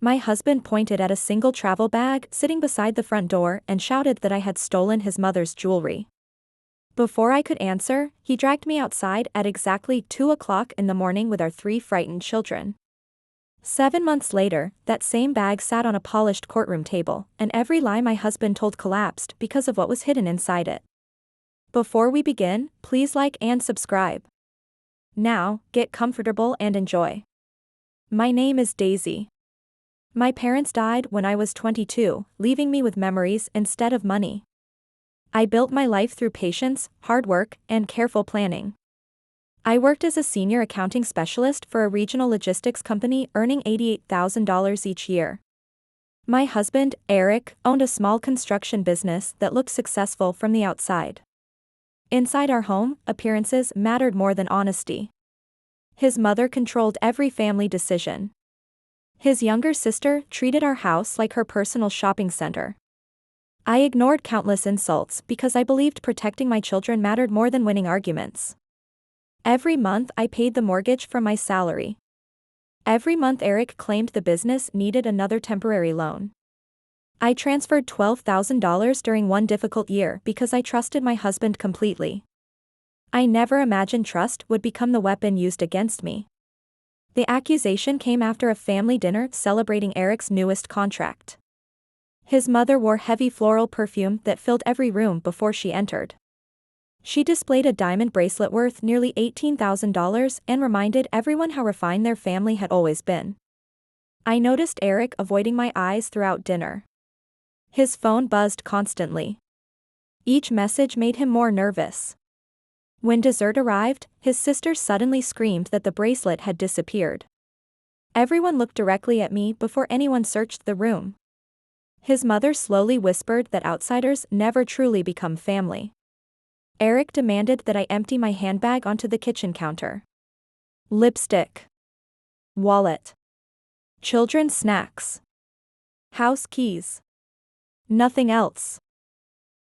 My husband pointed at a single travel bag sitting beside the front door and shouted that I had stolen his mother's jewelry. Before I could answer, he dragged me outside at exactly 2 o'clock in the morning with our 3 frightened children. 7 months later, that same bag sat on a polished courtroom table, and every lie my husband told collapsed because of what was hidden inside it. Before we begin, please like and subscribe. Now, get comfortable and enjoy. My name is Daisy. My parents died when I was 22, leaving me with memories instead of money. I built my life through patience, hard work, and careful planning. I worked as a senior accounting specialist for a regional logistics company, earning $88,000 each year. My husband, Eric, owned a small construction business that looked successful from the outside. Inside our home, appearances mattered more than honesty. His mother controlled every family decision. His younger sister treated our house like her personal shopping center. I ignored countless insults because I believed protecting my children mattered more than winning arguments. Every month I paid the mortgage from my salary. Every month Eric claimed the business needed another temporary loan. I transferred $12,000 during one difficult year because I trusted my husband completely. I never imagined trust would become the weapon used against me. The accusation came after a family dinner celebrating Eric's newest contract. His mother wore heavy floral perfume that filled every room before she entered. She displayed a diamond bracelet worth nearly $18,000 and reminded everyone how refined their family had always been. I noticed Eric avoiding my eyes throughout dinner. His phone buzzed constantly. Each message made him more nervous. When dessert arrived, his sister suddenly screamed that the bracelet had disappeared. Everyone looked directly at me before anyone searched the room. His mother slowly whispered that outsiders never truly become family. Eric demanded that I empty my handbag onto the kitchen counter. Lipstick. Wallet. Children's snacks. House keys. Nothing else.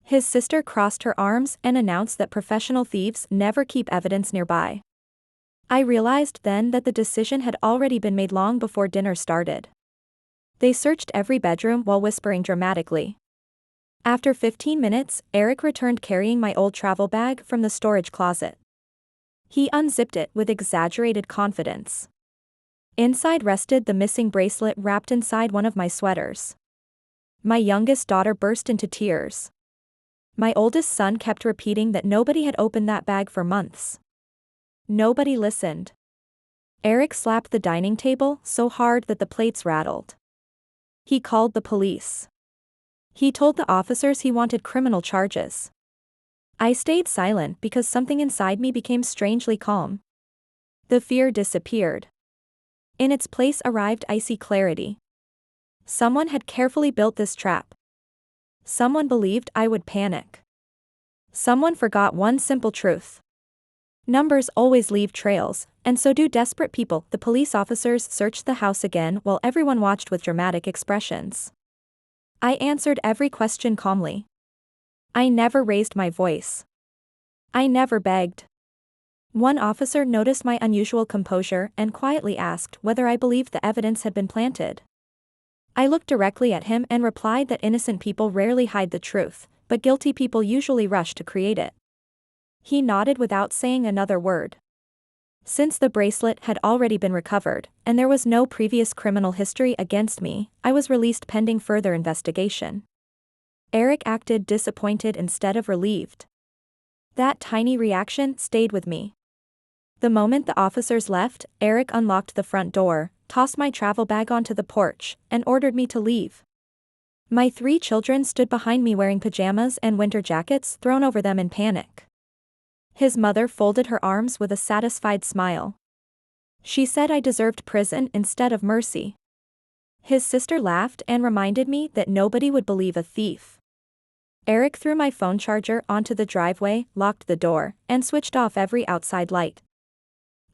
His sister crossed her arms and announced that professional thieves never keep evidence nearby. I realized then that the decision had already been made long before dinner started. They searched every bedroom while whispering dramatically. After 15 minutes, Eric returned carrying my old travel bag from the storage closet. He unzipped it with exaggerated confidence. Inside rested the missing bracelet wrapped inside one of my sweaters. My youngest daughter burst into tears. My oldest son kept repeating that nobody had opened that bag for months. Nobody listened. Eric slapped the dining table so hard that the plates rattled. He called the police. He told the officers he wanted criminal charges. I stayed silent because something inside me became strangely calm. The fear disappeared. In its place arrived icy clarity. Someone had carefully built this trap. Someone believed I would panic. Someone forgot one simple truth. Numbers always leave trails, and so do desperate people. The police officers searched the house again while everyone watched with dramatic expressions. I answered every question calmly. I never raised my voice. I never begged. One officer noticed my unusual composure and quietly asked whether I believed the evidence had been planted. I looked directly at him and replied that innocent people rarely hide the truth, but guilty people usually rush to create it. He nodded without saying another word. Since the bracelet had already been recovered, and there was no previous criminal history against me, I was released pending further investigation. Eric acted disappointed instead of relieved. That tiny reaction stayed with me. The moment the officers left, Eric unlocked the front door, tossed my travel bag onto the porch, and ordered me to leave. My 3 children stood behind me wearing pajamas and winter jackets thrown over them in panic. His mother folded her arms with a satisfied smile. She said I deserved prison instead of mercy. His sister laughed and reminded me that nobody would believe a thief. Eric threw my phone charger onto the driveway, locked the door, and switched off every outside light.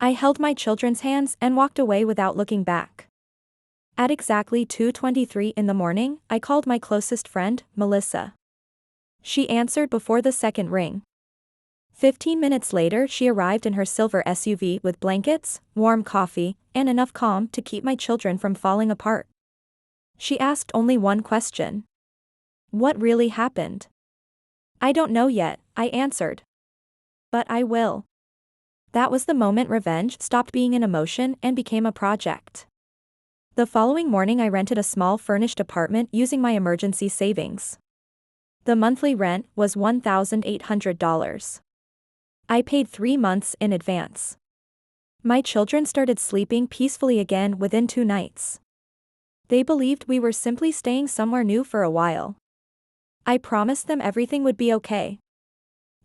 I held my children's hands and walked away without looking back. At exactly 2:23 in the morning, I called my closest friend, Melissa. She answered before the second ring. 15 minutes later she arrived in her silver SUV with blankets, warm coffee, and enough calm to keep my children from falling apart. She asked only one question. What really happened? I don't know yet, I answered. But I will. That was the moment revenge stopped being an emotion and became a project. The following morning I rented a small furnished apartment using my emergency savings. The monthly rent was $1,800. I paid 3 months in advance. My children started sleeping peacefully again within 2 nights. They believed we were simply staying somewhere new for a while. I promised them everything would be okay.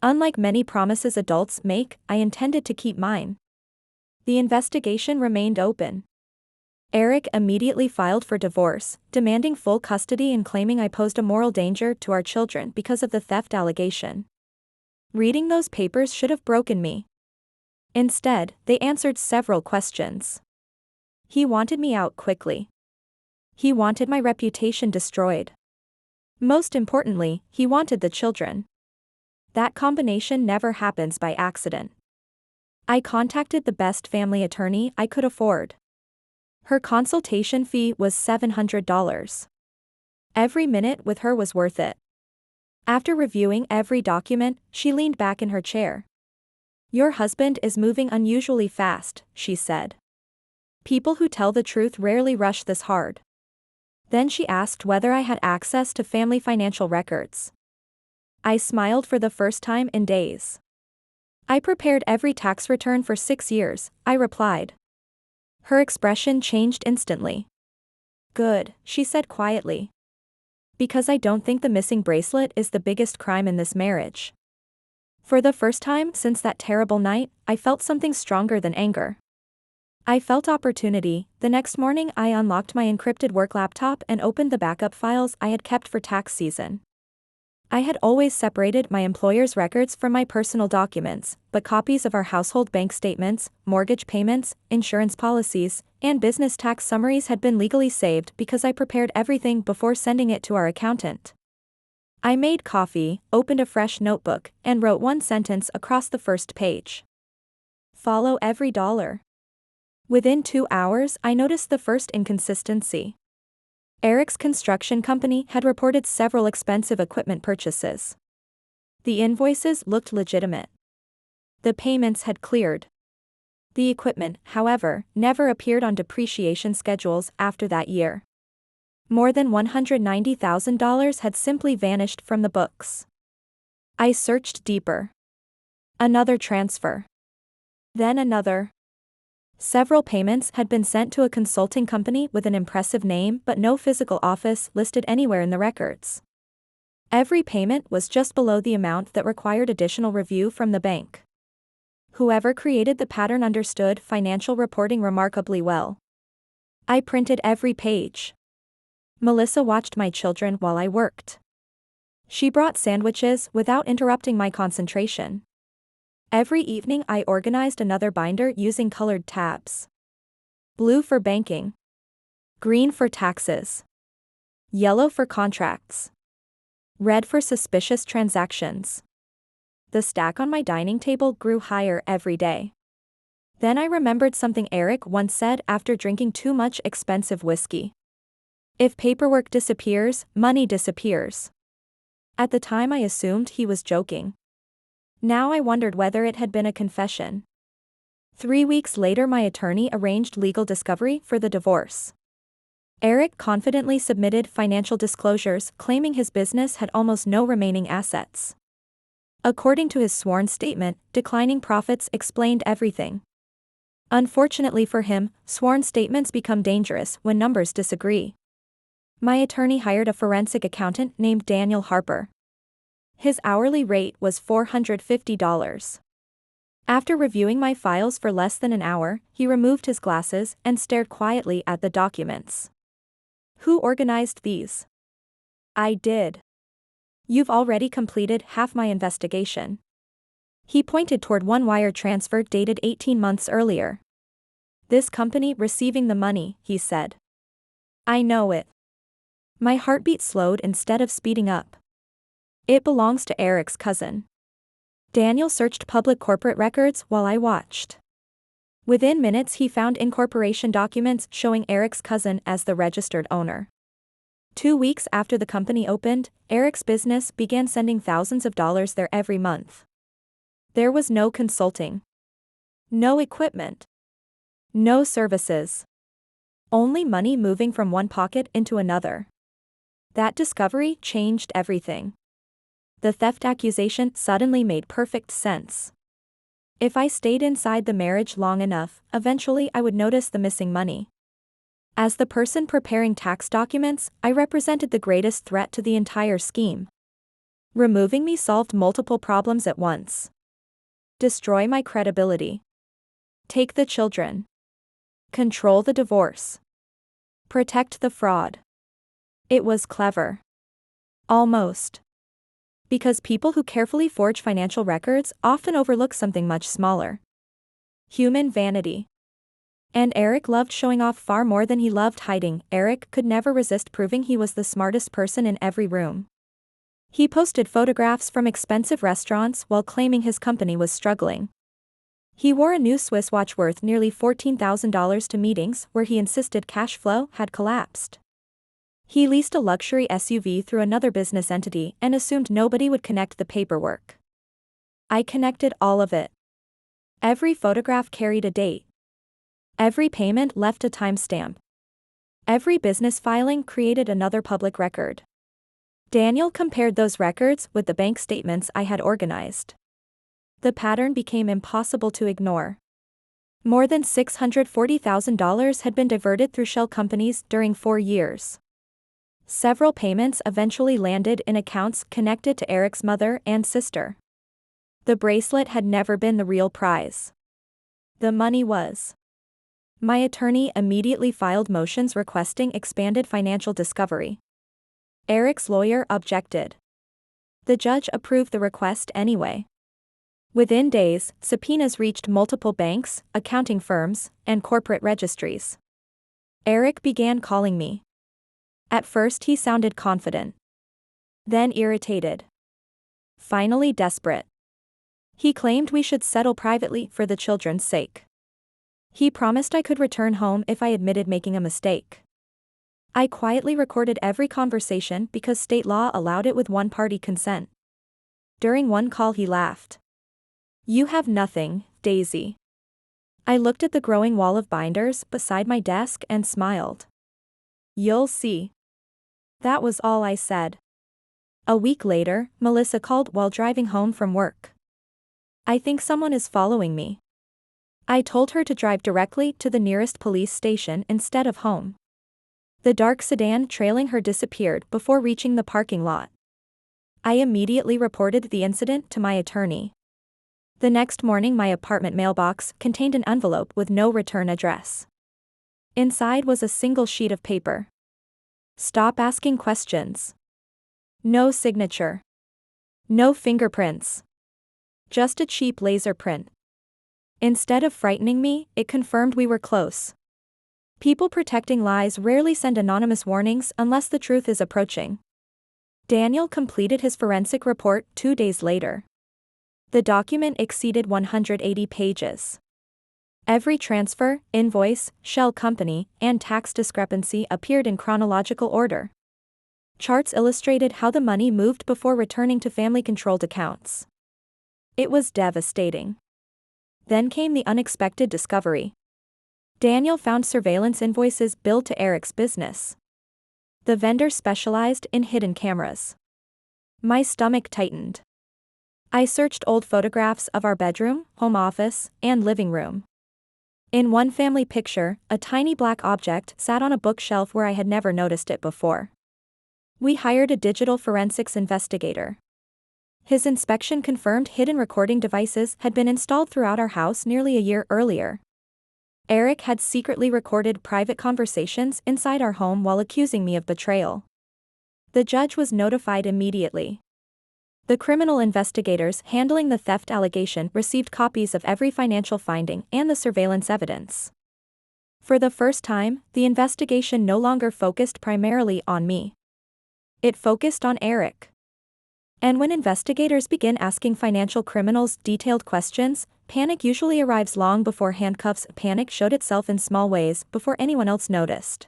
Unlike many promises adults make, I intended to keep mine. The investigation remained open. Eric immediately filed for divorce, demanding full custody and claiming I posed a moral danger to our children because of the theft allegation. Reading those papers should have broken me. Instead, they answered several questions. He wanted me out quickly. He wanted my reputation destroyed. Most importantly, he wanted the children. That combination never happens by accident. I contacted the best family attorney I could afford. Her consultation fee was $700. Every minute with her was worth it. After reviewing every document, she leaned back in her chair. Your husband is moving unusually fast, she said. People who tell the truth rarely rush this hard. Then she asked whether I had access to family financial records. I smiled for the first time in days. I prepared every tax return for 6 years, I replied. Her expression changed instantly. Good, she said quietly. Because I don't think the missing bracelet is the biggest crime in this marriage. For the first time since that terrible night, I felt something stronger than anger. I felt opportunity. The next morning I unlocked my encrypted work laptop and opened the backup files I had kept for tax season. I had always separated my employer's records from my personal documents, but copies of our household bank statements, mortgage payments, insurance policies, and business tax summaries had been legally saved because I prepared everything before sending it to our accountant. I made coffee, opened a fresh notebook, and wrote one sentence across the first page. Follow every dollar. Within 2 hours, I noticed the first inconsistency. Eric's construction company had reported several expensive equipment purchases. The invoices looked legitimate. The payments had cleared. The equipment, however, never appeared on depreciation schedules after that year. More than $190,000 had simply vanished from the books. I searched deeper. Another transfer. Then another. Several payments had been sent to a consulting company with an impressive name but no physical office listed anywhere in the records. Every payment was just below the amount that required additional review from the bank. Whoever created the pattern understood financial reporting remarkably well. I printed every page. Melissa watched my children while I worked. She brought sandwiches without interrupting my concentration. Every evening I organized another binder using colored tabs. Blue for banking. Green for taxes. Yellow for contracts. Red for suspicious transactions. The stack on my dining table grew higher every day. Then I remembered something Eric once said after drinking too much expensive whiskey. If paperwork disappears, money disappears. At the time I assumed he was joking. Now I wondered whether it had been a confession. 3 weeks later my attorney arranged legal discovery for the divorce. Eric confidently submitted financial disclosures claiming his business had almost no remaining assets. According to his sworn statement, declining profits explained everything. Unfortunately for him, sworn statements become dangerous when numbers disagree. My attorney hired a forensic accountant named Daniel Harper. His hourly rate was $450. After reviewing my files for less than an hour, he removed his glasses and stared quietly at the documents. Who organized these? I did. You've already completed half my investigation. He pointed toward one wire transfer dated 18 months earlier. This company receiving the money, he said. I know it. My heartbeat slowed instead of speeding up. It belongs to Eric's cousin. Daniel searched public corporate records while I watched. Within minutes he found incorporation documents showing Eric's cousin as the registered owner. 2 weeks after the company opened, Eric's business began sending thousands of dollars there every month. There was no consulting. No equipment. No services. Only money moving from one pocket into another. That discovery changed everything. The theft accusation suddenly made perfect sense. If I stayed inside the marriage long enough, eventually I would notice the missing money. As the person preparing tax documents, I represented the greatest threat to the entire scheme. Removing me solved multiple problems at once. Destroy my credibility. Take the children. Control the divorce. Protect the fraud. It was clever. Almost. Because people who carefully forge financial records often overlook something much smaller. Human vanity. And Eric loved showing off far more than he loved hiding. Eric could never resist proving he was the smartest person in every room. He posted photographs from expensive restaurants while claiming his company was struggling. He wore a new Swiss watch worth nearly $14,000 to meetings where he insisted cash flow had collapsed. He leased a luxury SUV through another business entity and assumed nobody would connect the paperwork. I connected all of it. Every photograph carried a date. Every payment left a timestamp. Every business filing created another public record. Daniel compared those records with the bank statements I had organized. The pattern became impossible to ignore. More than $640,000 had been diverted through shell companies during 4 years. Several payments eventually landed in accounts connected to Eric's mother and sister. The bracelet had never been the real prize. The money was. My attorney immediately filed motions requesting expanded financial discovery. Eric's lawyer objected. The judge approved the request anyway. Within days, subpoenas reached multiple banks, accounting firms, and corporate registries. Eric began calling me. At first he sounded confident. Then irritated. Finally desperate. He claimed we should settle privately for the children's sake. He promised I could return home if I admitted making a mistake. I quietly recorded every conversation because state law allowed it with one-party consent. During one call he laughed. "You have nothing, Daisy." I looked at the growing wall of binders beside my desk and smiled. "You'll see." That was all I said. A week later, Melissa called while driving home from work. "I think someone is following me." I told her to drive directly to the nearest police station instead of home. The dark sedan trailing her disappeared before reaching the parking lot. I immediately reported the incident to my attorney. The next morning my apartment mailbox contained an envelope with no return address. Inside was a single sheet of paper. "Stop asking questions." No signature. No fingerprints. Just a cheap laser print. Instead of frightening me, it confirmed we were close. People protecting lies rarely send anonymous warnings unless the truth is approaching. Daniel completed his forensic report 2 days later. The document exceeded 180 pages. Every transfer, invoice, shell company, and tax discrepancy appeared in chronological order. Charts illustrated how the money moved before returning to family-controlled accounts. It was devastating. Then came the unexpected discovery. Daniel found surveillance invoices billed to Eric's business. The vendor specialized in hidden cameras. My stomach tightened. I searched old photographs of our bedroom, home office, and living room. In one family picture, a tiny black object sat on a bookshelf where I had never noticed it before. We hired a digital forensics investigator. His inspection confirmed hidden recording devices had been installed throughout our house nearly a year earlier. Eric had secretly recorded private conversations inside our home while accusing me of betrayal. The judge was notified immediately. The criminal investigators handling the theft allegation received copies of every financial finding and the surveillance evidence. For the first time, the investigation no longer focused primarily on me. It focused on Eric. And when investigators begin asking financial criminals detailed questions, panic usually arrives long before handcuffs. Panic showed itself in small ways before anyone else noticed.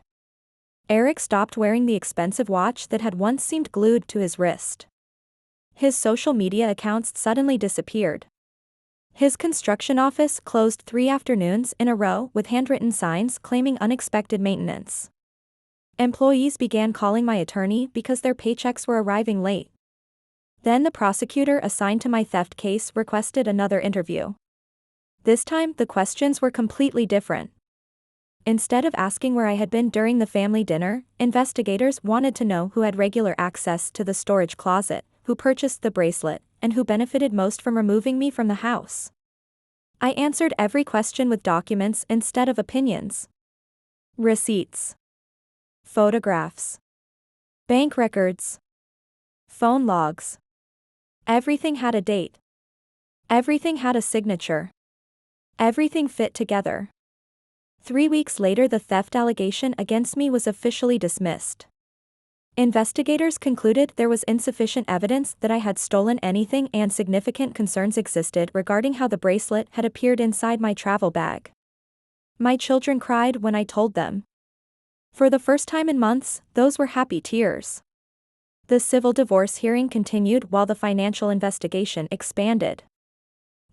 Eric stopped wearing the expensive watch that had once seemed glued to his wrist. His social media accounts suddenly disappeared. His construction office closed 3 afternoons in a row with handwritten signs claiming unexpected maintenance. Employees began calling my attorney because their paychecks were arriving late. Then the prosecutor assigned to my theft case requested another interview. This time, the questions were completely different. Instead of asking where I had been during the family dinner, investigators wanted to know who had regular access to the storage closet, who purchased the bracelet, and who benefited most from removing me from the house. I answered every question with documents instead of opinions. Receipts. Photographs. Bank records. Phone logs. Everything had a date. Everything had a signature. Everything fit together. 3 weeks later, the theft allegation against me was officially dismissed. Investigators concluded there was insufficient evidence that I had stolen anything and significant concerns existed regarding how the bracelet had appeared inside my travel bag. My children cried when I told them. For the first time in months, those were happy tears. The civil divorce hearing continued while the financial investigation expanded.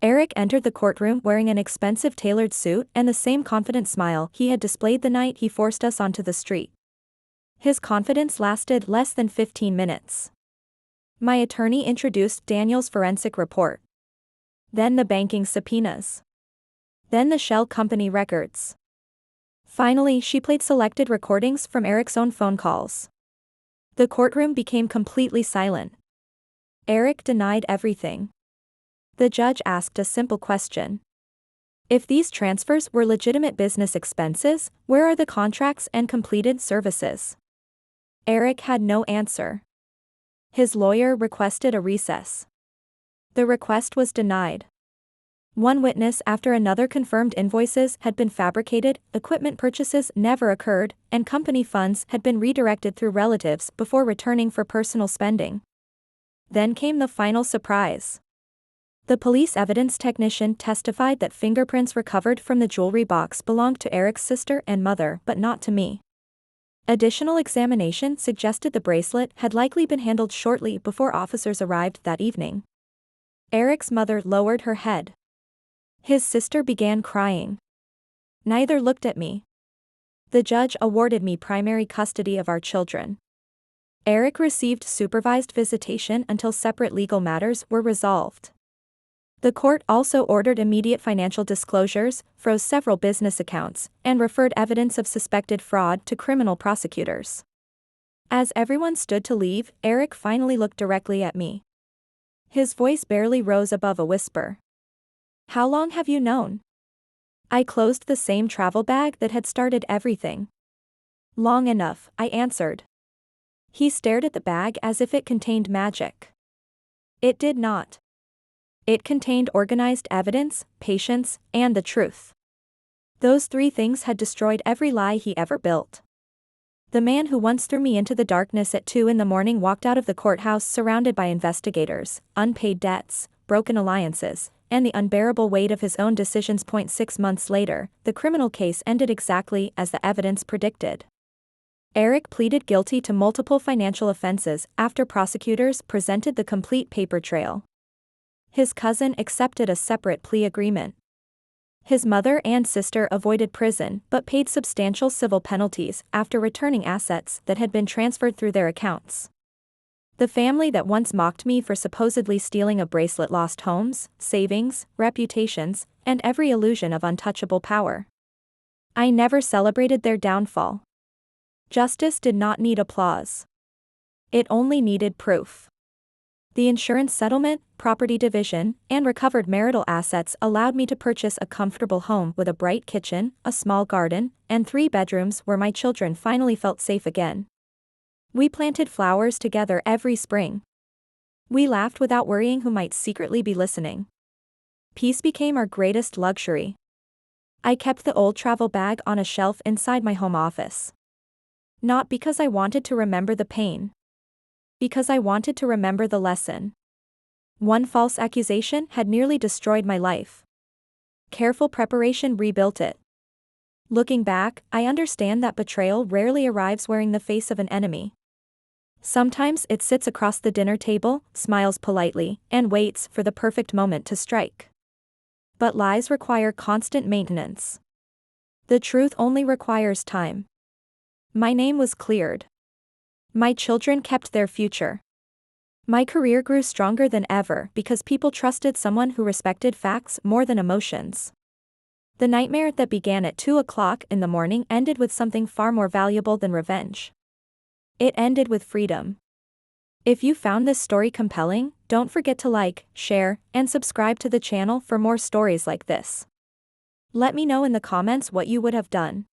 Eric entered the courtroom wearing an expensive tailored suit and the same confident smile he had displayed the night he forced us onto the street. His confidence lasted less than 15 minutes. My attorney introduced Daniel's forensic report. Then the banking subpoenas. Then the shell company records. Finally, she played selected recordings from Eric's own phone calls. The courtroom became completely silent. Eric denied everything. The judge asked a simple question. If these transfers were legitimate business expenses, where are the contracts and completed services? Eric had no answer. His lawyer requested a recess. The request was denied. One witness after another confirmed invoices had been fabricated, equipment purchases never occurred, and company funds had been redirected through relatives before returning for personal spending. Then came the final surprise. The police evidence technician testified that fingerprints recovered from the jewelry box belonged to Eric's sister and mother but not to me. Additional examination suggested the bracelet had likely been handled shortly before officers arrived that evening. Eric's mother lowered her head. His sister began crying. Neither looked at me. The judge awarded me primary custody of our children. Eric received supervised visitation until separate legal matters were resolved. The court also ordered immediate financial disclosures, froze several business accounts, and referred evidence of suspected fraud to criminal prosecutors. As everyone stood to leave, Eric finally looked directly at me. His voice barely rose above a whisper. How long have you known? I closed the same travel bag that had started everything. Long enough, I answered. He stared at the bag as if it contained magic. It did not. It contained organized evidence, patience, and the truth. Those 3 things had destroyed every lie he ever built. The man who once threw me into the darkness at 2 a.m. walked out of the courthouse surrounded by investigators, unpaid debts, broken alliances, and the unbearable weight of his own decisions. 6 months later, the criminal case ended exactly as the evidence predicted. Eric pleaded guilty to multiple financial offenses after prosecutors presented the complete paper trail. His cousin accepted a separate plea agreement. His mother and sister avoided prison but paid substantial civil penalties after returning assets that had been transferred through their accounts. The family that once mocked me for supposedly stealing a bracelet lost homes, savings, reputations, and every illusion of untouchable power. I never celebrated their downfall. Justice did not need applause. It only needed proof. The insurance settlement, property division, and recovered marital assets allowed me to purchase a comfortable home with a bright kitchen, a small garden, and 3 bedrooms where my children finally felt safe again. We planted flowers together every spring. We laughed without worrying who might secretly be listening. Peace became our greatest luxury. I kept the old travel bag on a shelf inside my home office. Not because I wanted to remember the pain. Because I wanted to remember the lesson. One false accusation had nearly destroyed my life. Careful preparation rebuilt it. Looking back, I understand that betrayal rarely arrives wearing the face of an enemy. Sometimes it sits across the dinner table, smiles politely, and waits for the perfect moment to strike. But lies require constant maintenance. The truth only requires time. My name was cleared. My children kept their future. My career grew stronger than ever because people trusted someone who respected facts more than emotions. The nightmare that began at 2 o'clock in the morning ended with something far more valuable than revenge. It ended with freedom. If you found this story compelling, don't forget to like, share, and subscribe to the channel for more stories like this. Let me know in the comments what you would have done.